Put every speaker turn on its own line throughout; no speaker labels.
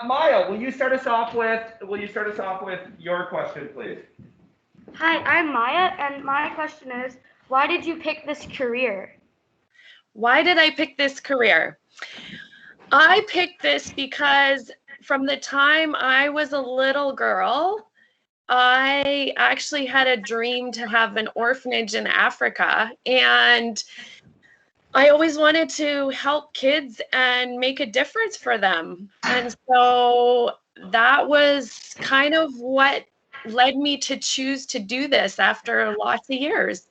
Maya, will you start us off with your question, please?
Hi, I'm Maya, and my question is, why did you pick this career?
Why did I pick this career? I picked this because from the time I was a little girl, I actually had a dream to have an orphanage in Africa, and I always wanted to help kids and make a difference for them. And so that was kind of what led me to choose to do this after lots of years.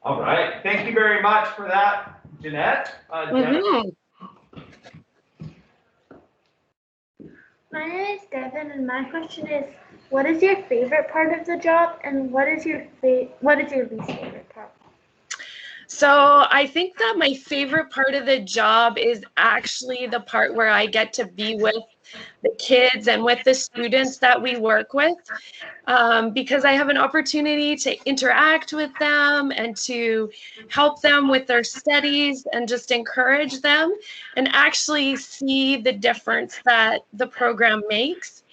All right. Thank you very much for that, Janette. Jennifer?
My name is Devin, and my question is, what is your favorite part of the job, and what is your least favorite part?
So I think that my favorite part of the job is actually the part where I get to be with the kids and with the students that we work with, because I have an opportunity to interact with them and to help them with their studies and just encourage them and actually see the difference that the program makes.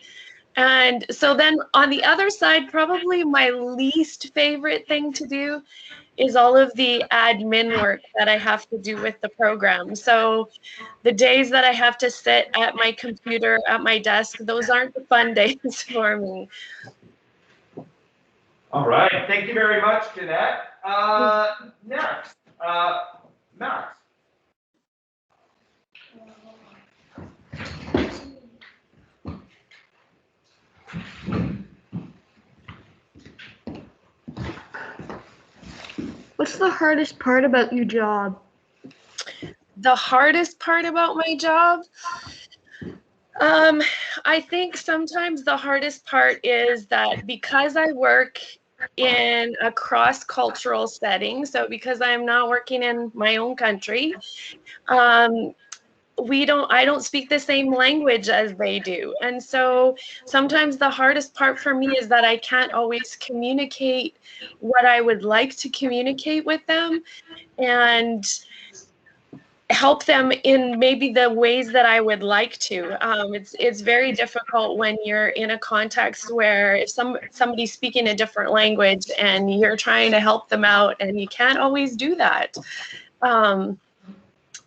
And so then on the other side, probably my least favorite thing to do is all of the admin work that I have to do with the program. So the days that I have to sit at my computer at my desk, those aren't the fun days for me.
All right. Thank you very much, Janette. Next, Max.
What's the hardest part about your job?
The hardest part about my job? I think sometimes the hardest part is that because I work in a cross-cultural setting, so because I'm not working in my own country, I don't speak the same language as they do. And so sometimes the hardest part for me is that I can't always communicate what I would like to communicate with them and help them in maybe the ways that I would like to. It's very difficult when you're in a context where if somebody's speaking a different language and you're trying to help them out and you can't always do that.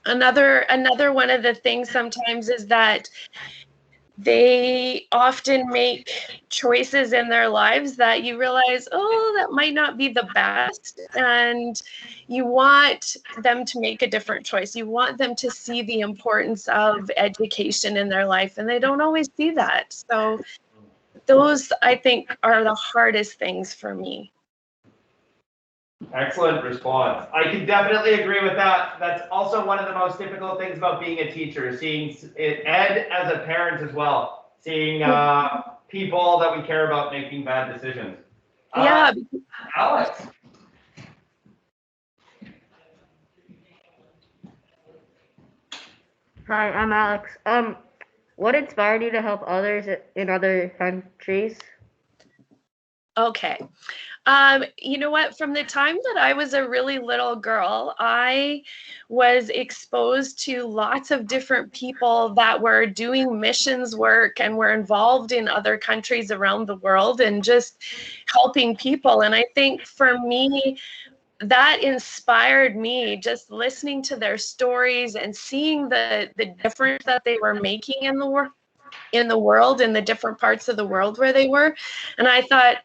Another one of the things sometimes is that they often make choices in their lives that you realize, oh, that might not be the best. And you want them to make a different choice. You want them to see the importance of education in their life, and they don't always see that. So those, I think, are the hardest things for me.
Excellent response. I can definitely agree with that. That's also one of the most difficult things about being a teacher, seeing it, and as a parent as well, seeing people that we care about making bad decisions.
Yeah.
Alex.
Hi, I'm Alex. What inspired you to help others in other countries?
Okay. You know what? From the time that I was a really little girl, I was exposed to lots of different people that were doing missions work and were involved in other countries around the world and just helping people. And I think for me, that inspired me, just listening to their stories and seeing the difference that they were making in the world, in the different parts of the world where they were. And I thought,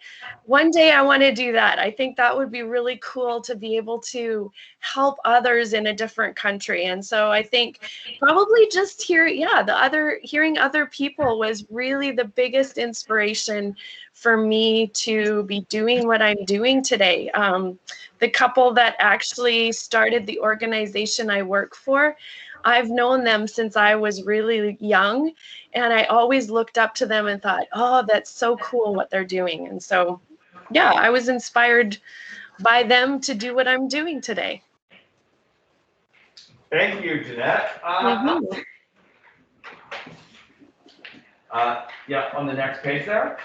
one day I want to do that. I think that would be really cool to be able to help others in a different country. And so I think probably just hearing other people was really the biggest inspiration for me to be doing what I'm doing today. The couple that actually started the organization I work for, I've known them since I was really young, and I always looked up to them and thought, oh, that's so cool what they're doing. And so, yeah, I was inspired by them to do what I'm doing today.
Thank you, Janette. Yeah, on the next page there.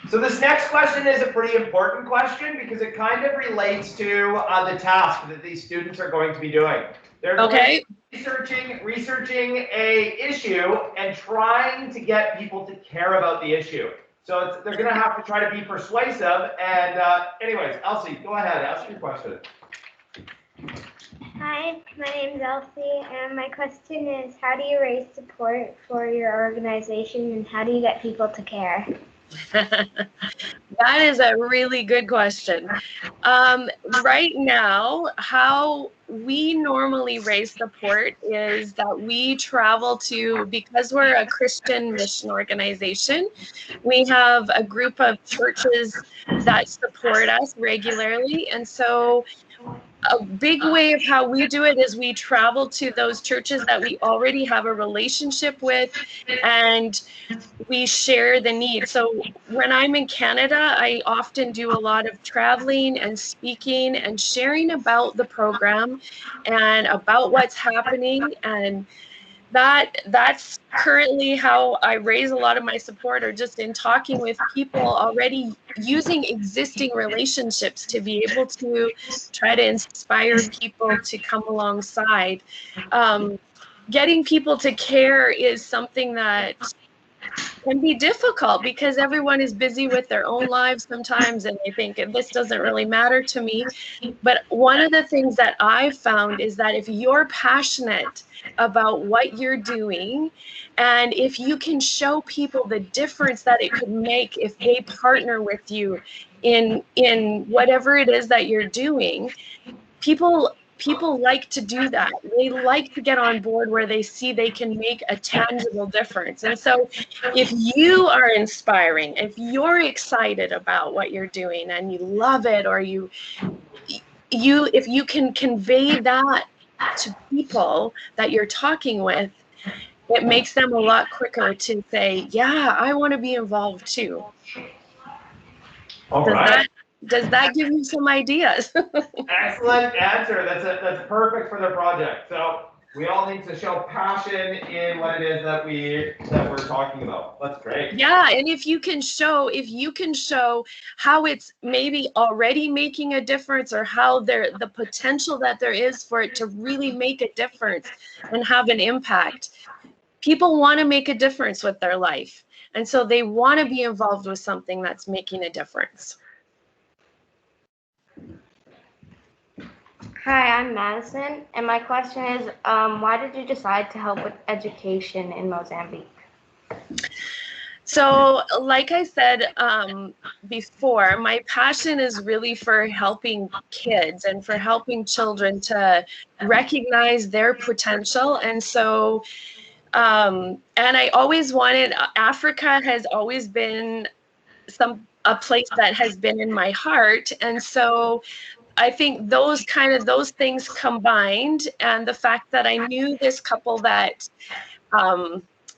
So this next question is a pretty important question because it kind of relates to the task that these students are going to be doing. They're going to researching a issue and trying to get people to care about the issue. So they're going to have to try to be persuasive. And anyways, Elsie, go ahead, ask your question.
Hi, my name is Elsie, and my question is, how do you raise support for your organization, and how do you get people to care?
That is a really good question. Right now, how we normally raise support is that we travel to, because we're a Christian mission organization, we have a group of churches that support us regularly. And so a big way of how we do it is we travel to those churches that we already have a relationship with, and we share the need. So when I'm in Canada, I often do a lot of traveling and speaking and sharing about the program and about what's happening. And that's currently how I raise a lot of my support, or just in talking with people already, using existing relationships to be able to try to inspire people to come alongside. Getting people to care is something that can be difficult because everyone is busy with their own lives sometimes, and they think this doesn't really matter to me. But one of the things that I've found is that if you're passionate about what you're doing, and if you can show people the difference that it could make if they partner with you in whatever it is that you're doing, people like to do that. They like to get on board where they see they can make a tangible difference. And so if you are inspiring, if you're excited about what you're doing and you love it, or if you can convey that to people that you're talking with, it makes them a lot quicker to say, yeah, I want to be involved too.
All right.
Does that give you some ideas?
Excellent answer. That's perfect for the project. So we all need to show passion in what it is that we're talking about. That's great.
Yeah, and if you can show how it's maybe already making a difference, or how the potential that there is for it to really make a difference and have an impact. People want to make a difference with their life, and so they want to be involved with something that's making a difference.
Hi, I'm Madison, and my question is, why did you decide to help with education in Mozambique?
So, like I said before, my passion is really for helping kids and for helping children to recognize their potential. And so, and I always wanted, Africa has always been a place that has been in my heart. And so I think those things combined, and the fact that I knew this couple that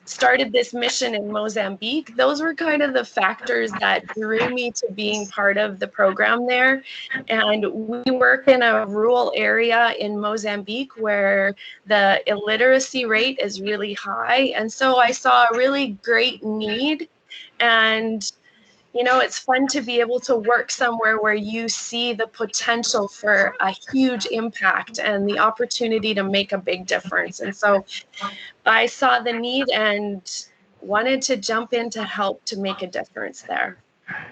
started this mission in Mozambique, those were kind of the factors that drew me to being part of the program there. And we work in a rural area in Mozambique where the illiteracy rate is really high. And so I saw a really great need, and it's fun to be able to work somewhere where you see the potential for a huge impact and the opportunity to make a big difference. And so I saw the need and wanted to jump in to help to make a difference there.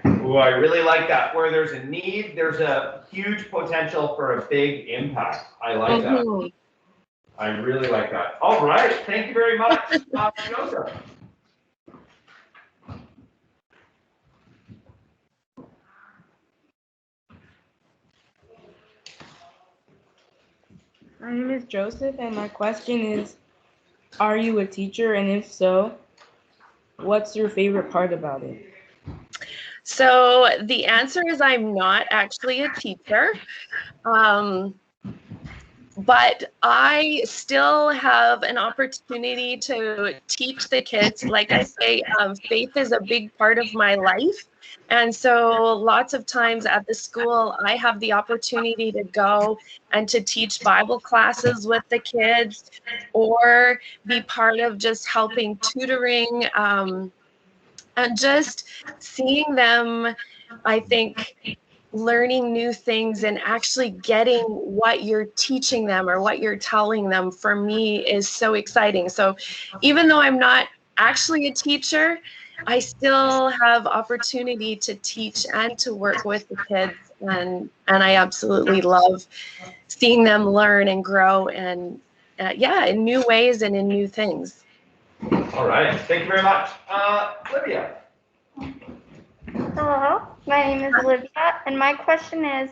Ooh, I really like that. Where there's a need, there's a huge potential for a big impact. I like that. I really like that. All right. Thank you very much, Joseph.
My name is Joseph, and my question is, are you a teacher? And if so, what's your favorite part about it?
So the answer is I'm not actually a teacher. But I still have an opportunity to teach the kids. Like I say, faith is a big part of my life. And so lots of times at the school, I have the opportunity to go and to teach Bible classes with the kids, or be part of just helping tutoring, and just seeing them, I think, learning new things and actually getting what you're teaching them or what you're telling them, for me, is so exciting. So even though I'm not actually a teacher, I still have opportunity to teach and to work with the kids, and I absolutely love seeing them learn and grow, and yeah, in new ways and in new things.
All right, thank you very much. Olivia.
Hello, my name is Olivia, and my question is,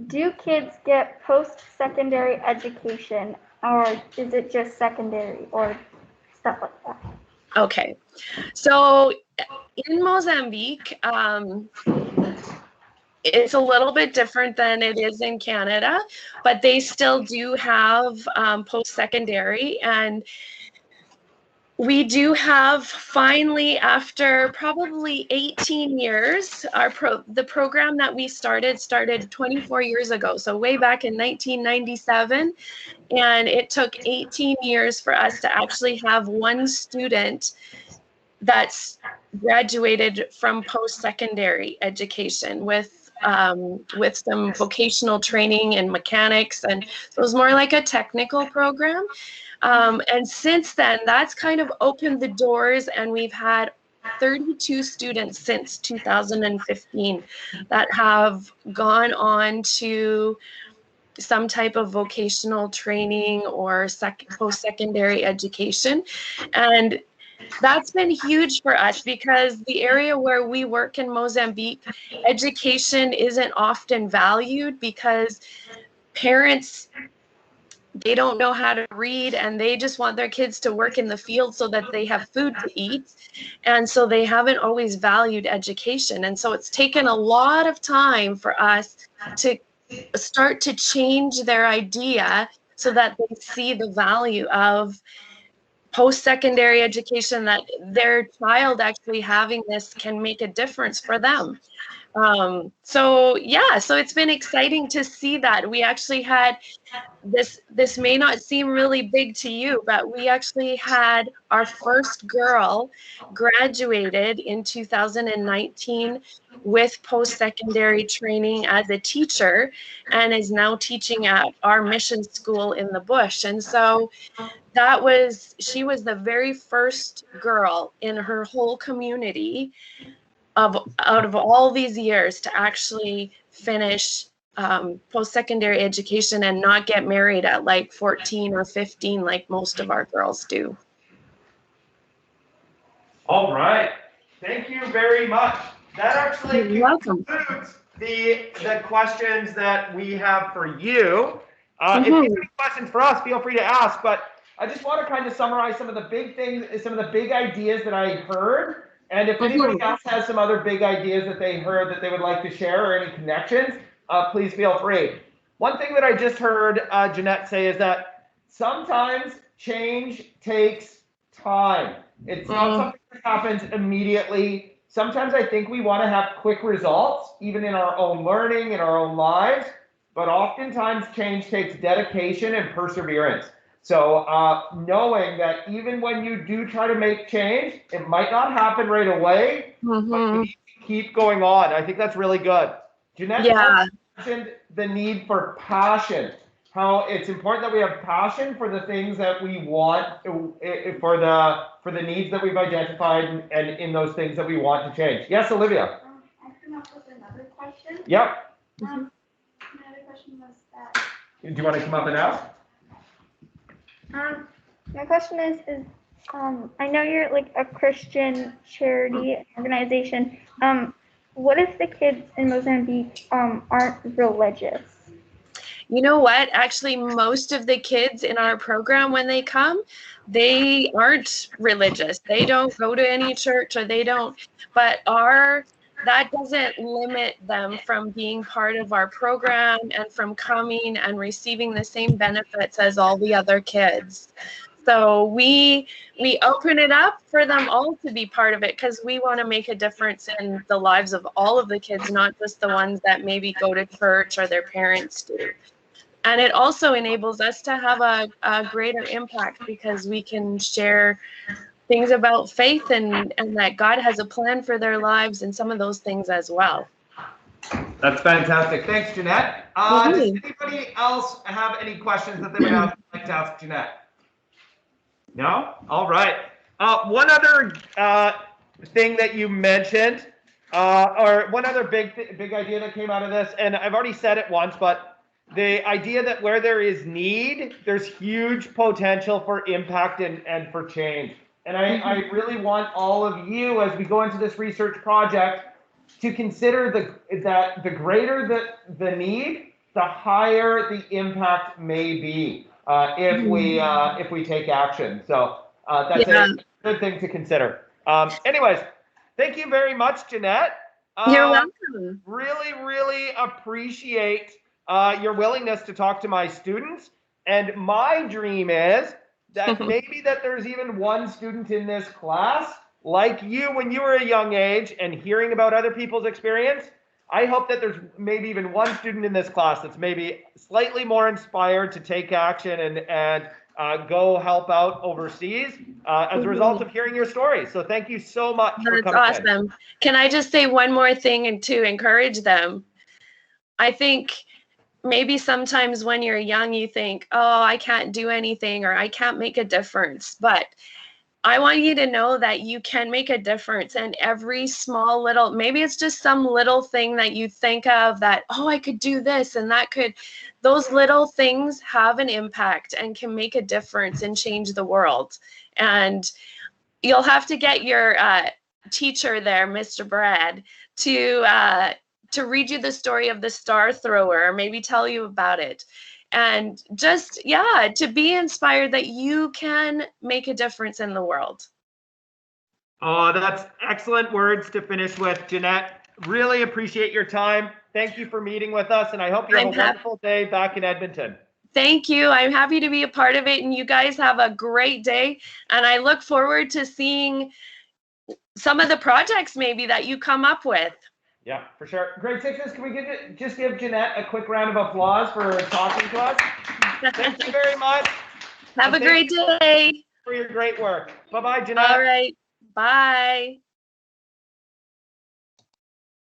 do kids get post-secondary education, or is it just secondary or stuff like that?
Okay, so in Mozambique, it's a little bit different than it is in Canada, but they still do have post-secondary, and we do have, finally, after probably 18 years, the program that we started 24 years ago, so way back in 1997, and it took 18 years for us to actually have one student that's graduated from post-secondary education with some vocational training in mechanics, and so it was more like a technical program. And since then, that's kind of opened the doors, and we've had 32 students since 2015 that have gone on to some type of vocational training or post-secondary education. And that's been huge for us, because the area where we work in Mozambique, education isn't often valued because parents, they don't know how to read, and they just want their kids to work in the field so that they have food to eat. And so they haven't always valued education. And so it's taken a lot of time for us to start to change their idea so that they see the value of post-secondary education, that their child actually having this can make a difference for them. So yeah, so it's been exciting to see that. We actually had this may not seem really big to you, but we actually had our first girl graduated in 2019 with post-secondary training as a teacher, and is now teaching at our mission school in the bush. And so she was the very first girl in her whole community out of all these years to actually finish post-secondary education and not get married at like 14 or 15 like most of our girls do.
All right, thank you very much. That actually concludes the questions that we have for you. If you have any questions for us, feel free to ask, but I just want to kind of summarize some of the big things, some of the big ideas that I heard. And if anybody else has some other big ideas that they heard that they would like to share, or any connections, please feel free. One thing that I just heard Janette say is that sometimes change takes time. It's not something that happens immediately. Sometimes I think we want to have quick results, even in our own learning, in our own lives, but oftentimes change takes dedication and perseverance. So knowing that even when you do try to make change, it might not happen right away, but you need to keep going on. I think that's really good. Janette mentioned the need for passion, how it's important that we have passion for the things that we want, for the needs that we've identified, and in those things that we want to change. Yes, Olivia?
I come up with another question.
Yep.
My other question was that.
Do you want to come up and ask?
My question is, I know you're like a Christian charity organization. What if the kids in Mozambique aren't religious?
You know what? Actually, most of the kids in our program, when they come, they aren't religious. They don't go to any church, or they don't, but that doesn't limit them from being part of our program and from coming and receiving the same benefits as all the other kids. So we open it up for them all to be part of it, because we want to make a difference in the lives of all of the kids, not just the ones that maybe go to church or their parents do. And it also enables us to have a greater impact, because we can share things about faith and that God has a plan for their lives and some of those things as well.
That's fantastic. Thanks, Janette. Does anybody else have any questions that they would like to ask Janette? No? All right. One other thing that you mentioned, or one other big idea that came out of this, and I've already said it once, but the idea that where there is need, there's huge potential for impact and for change. And I really want all of you, as we go into this research project, to consider that the greater the need, the higher the impact may be if we take action. So that's a good thing to consider. Anyways, thank you very much, Janette.
You're welcome.
Really, really appreciate your willingness to talk to my students. And my dream is that maybe that there's even one student in this class like you when you were a young age and hearing about other people's experience. I hope that there's maybe even one student in this class that's maybe slightly more inspired to take action and go help out overseas as a result of hearing your story. So thank you so much for coming.
That's awesome. Can I just say one more thing and to encourage them? I think maybe sometimes when you're young, you think, oh, I can't do anything or I can't make a difference. But I want you to know that you can make a difference, and every small little, maybe it's just some little thing that you think of that, oh, I could do this and that could, those little things have an impact and can make a difference and change the world. And you'll have to get your teacher there, Mr. Brad, to read you the story of the star thrower, or maybe tell you about it. And just, to be inspired that you can make a difference in the world.
Oh, that's excellent words to finish with, Janette. Really appreciate your time. Thank you for meeting with us, and I hope you have a wonderful day back in Edmonton.
Thank you. I'm happy to be a part of it, and you guys have a great day. And I look forward to seeing some of the projects maybe that you come up with.
Yeah, for sure. Grade sixes, can we just give Janette a quick round of applause for talking to us? Thank you very much.
Have a great day.
For your great work. Bye-bye, Janette.
All right. Bye.